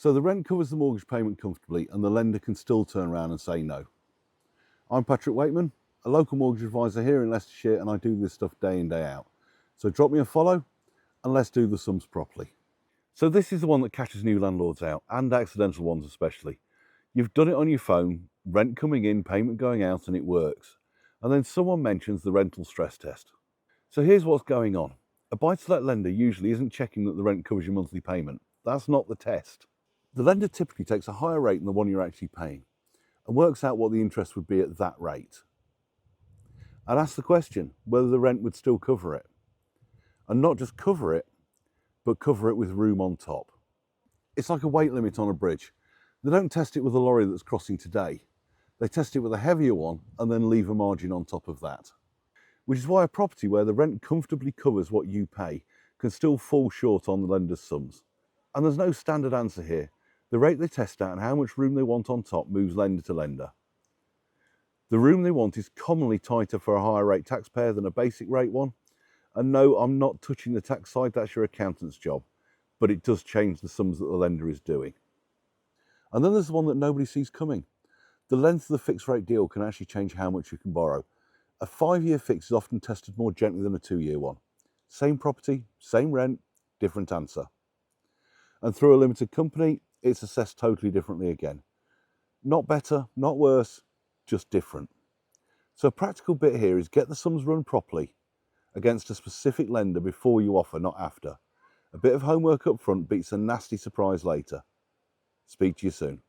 So the rent covers the mortgage payment comfortably and the lender can still turn around and say no. I'm Patrick Wakeman, a local mortgage advisor here in Leicestershire, and I do this stuff day in, day out. So drop me a follow and let's do the sums properly. So this is the one that catches new landlords out, and accidental ones especially. You've done it on your phone, rent coming in, payment going out, and it works. And then someone mentions the rental stress test. So here's what's going on. A buy-to-let lender usually isn't checking that the rent covers your monthly payment. That's not the test. The lender typically takes a higher rate than the one you're actually paying and works out what the interest would be at that rate. And asks the question whether the rent would still cover it. And not just cover it, but cover it with room on top. It's like a weight limit on a bridge. They don't test it with a lorry that's crossing today. They test it with a heavier one and then leave a margin on top of that. Which is why a property where the rent comfortably covers what you pay can still fall short on the lender's sums. And there's no standard answer here. The rate they test at and how much room they want on top moves lender to lender. The room they want is commonly tighter for a higher rate taxpayer than a basic rate one. And no, I'm not touching the tax side, that's your accountant's job. But it does change the sums that the lender is doing. And then there's the one that nobody sees coming. The length of the fixed rate deal can actually change how much you can borrow. A 5-year fix is often tested more gently than a 2-year one. Same property, same rent, different answer. And through a limited company, it's assessed totally differently again. Not better, not worse, just different. So a practical bit here is get the sums run properly against a specific lender before you offer, not after. A bit of homework up front beats a nasty surprise later. Speak to you soon.